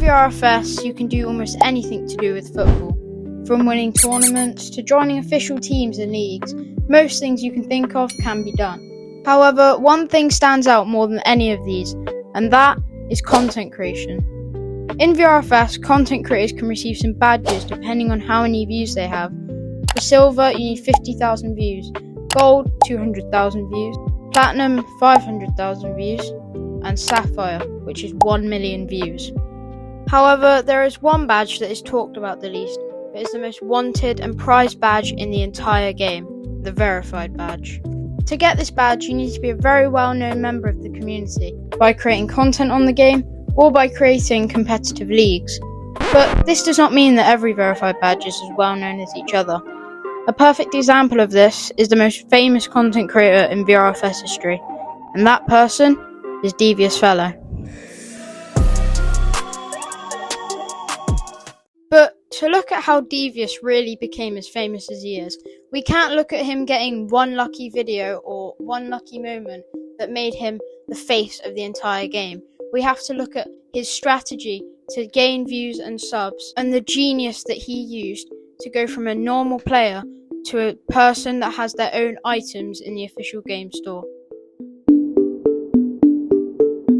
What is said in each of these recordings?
VRFS, you can do almost anything to do with football. From winning tournaments to joining official teams and leagues, most things you can think of can be done. However, one thing stands out more than any of these, and that is content creation. In VRFS, content creators can receive some badges depending on how many views they have. For silver, you need 50,000 views, gold, 200,000 views, platinum, 500,000 views, and sapphire, which is 1 million views. However, there is one badge that is talked about the least, but is the most wanted and prized badge in the entire game, the verified badge. To get this badge, you need to be a very well-known member of the community by creating content on the game or by creating competitive leagues. But this does not mean that every verified badge is as well-known as each other. A perfect example of this is the most famous content creator in VRFS history, and that person is Devious Fellow. But to look at how Devious really became as famous as he is, we can't look at him getting one lucky video or one lucky moment that made him the face of the entire game. We have to look at his strategy to gain views and subs, and the genius that he used to go from a normal player to a person that has their own items in the official game store.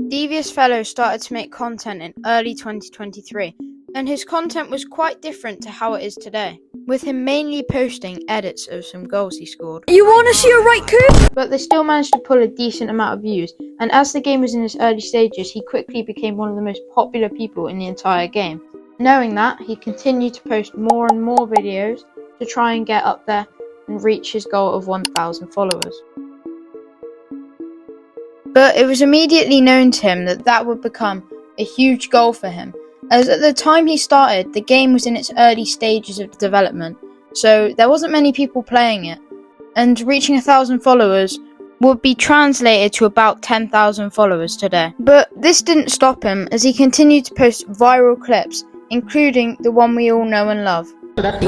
Devious Fellow started to make content in early 2023, and his content was quite different to how it is today, with him mainly posting edits of some goals he scored. You wanna see a right coup? But they still managed to pull a decent amount of views, and as the game was in its early stages, he quickly became one of the most popular people in the entire game. Knowing that, he continued to post more and more videos to try and get up there and reach his goal of 1,000 followers. But it was immediately known to him that that would become a huge goal for him, as at the time he started, the game was in its early stages of development, so there wasn't many people playing it, and reaching 1,000 followers would be translated to about 10,000 followers today. But this didn't stop him, as he continued to post viral clips, including the one we all know and love. That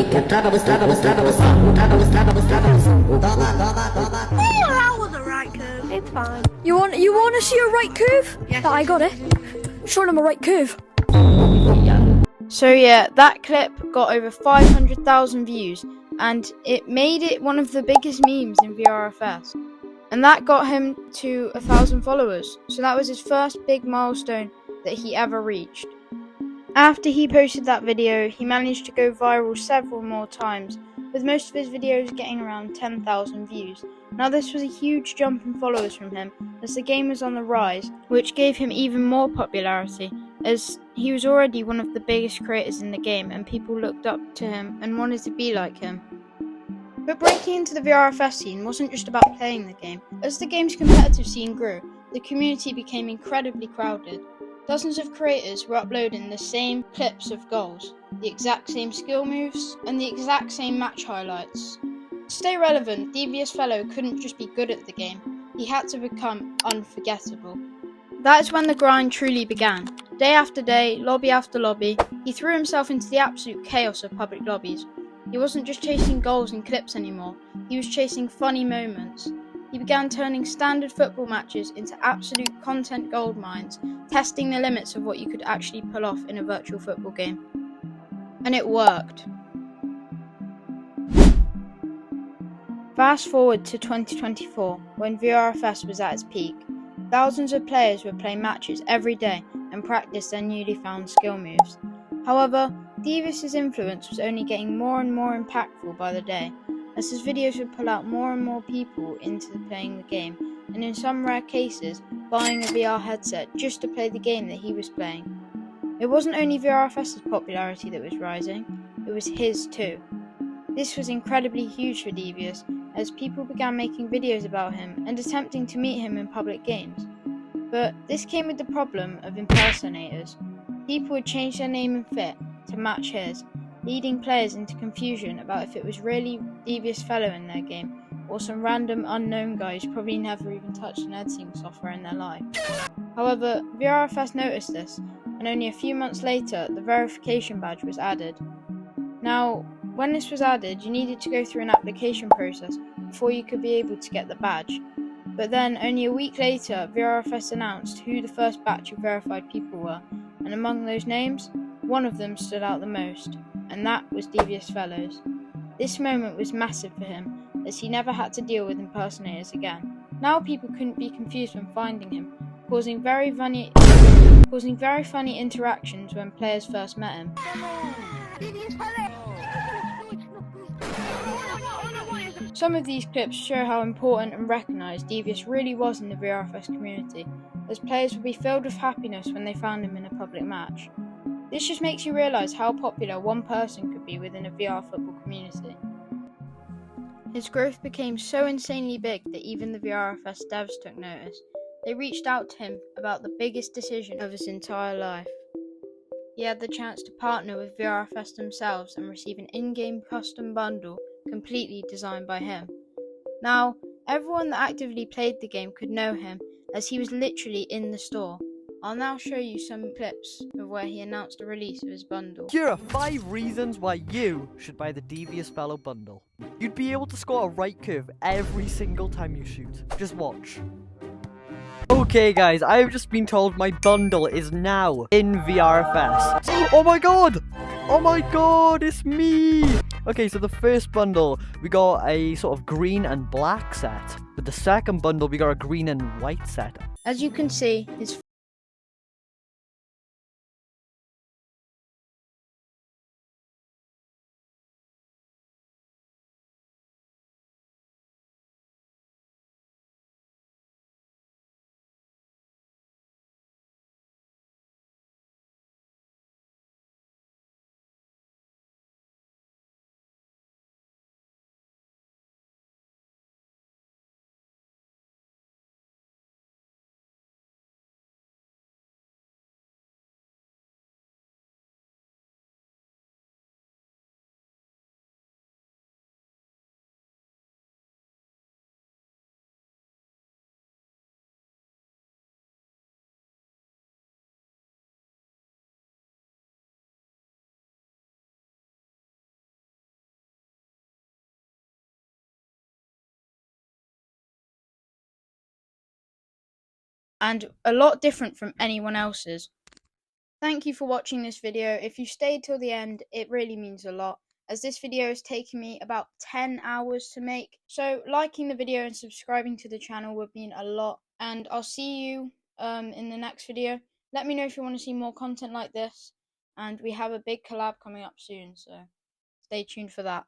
was a right curve. It's fine. You want to see a right curve? Yes. I got it. Show them a right curve. So yeah, that clip got over 500,000 views, and it made it one of the biggest memes in VRFS. And that got him to 1,000 followers, so that was his first big milestone that he ever reached. After he posted that video, he managed to go viral several more times, with most of his videos getting around 10,000 views. Now this was a huge jump in followers from him, as the game was on the rise, which gave him even more popularity, as he was already one of the biggest creators in the game and people looked up to him and wanted to be like him. But breaking into the VRFS scene wasn't just about playing the game. As the game's competitive scene grew, the community became incredibly crowded. Dozens of creators were uploading the same clips of goals, the exact same skill moves, and the exact same match highlights. To stay relevant, Devious Fellow couldn't just be good at the game, he had to become unforgettable. That is when the grind truly began. Day after day, lobby after lobby, he threw himself into the absolute chaos of public lobbies. He wasn't just chasing goals and clips anymore, he was chasing funny moments. He began turning standard football matches into absolute content gold mines, testing the limits of what you could actually pull off in a virtual football game. And it worked. Fast forward to 2024, when VRFS was at its peak. Thousands of players would play matches every day and practice their newly found skill moves. However, Devious's influence was only getting more and more impactful by the day, as his videos would pull out more and more people into playing the game, and in some rare cases, buying a VR headset just to play the game that he was playing. It wasn't only VRFS's popularity that was rising, it was his too. This was incredibly huge for Devious, as people began making videos about him and attempting to meet him in public games. But this came with the problem of impersonators. People would change their name and fit to match his, leading players into confusion about if it was really Devious Fellow in their game, or some random unknown guy who's probably never even touched an editing software in their life. However, VRFS noticed this, and only a few months later, the verification badge was added. Now, when this was added, you needed to go through an application process before you could be able to get the badge. But then, only a week later, VRFS announced who the first batch of verified people were, and among those names, one of them stood out the most, and that was Devious Fellows. This moment was massive for him, as he never had to deal with impersonators again. Now people couldn't be confused when finding him, causing very funny interactions when players first met him. Some of these clips show how important and recognised Devious really was in the VRFS community, as players would be filled with happiness when they found him in a public match. This just makes you realise how popular one person could be within a VR football community. His growth became so insanely big that even the VRFS devs took notice. They reached out to him about the biggest decision of his entire life. He had the chance to partner with VRFS themselves and receive an in-game custom bundle completely designed by him. Now, everyone that actively played the game could know him, as he was literally in the store. I'll now show you some clips of where he announced the release of his bundle. Here are 5 reasons why you should buy the Devious Fellow bundle. You'd be able to score a right curve every single time you shoot. Just watch. Okay guys, I've just been told my bundle is now in VRFS. Oh my god! Oh my god, it's me! Okay, so the first bundle, we got a sort of green and black set. With the second bundle, we got a green and white set. As you can see, his and a lot different from anyone else's. Thank you for watching this video. If you stayed till the end, it really means a lot, as this video has taken me about 10 hours to make. So liking the video and subscribing to the channel would mean a lot, and I'll see you in the next video. Let me know if you want to see more content like this, and we have a big collab coming up soon, so stay tuned for that.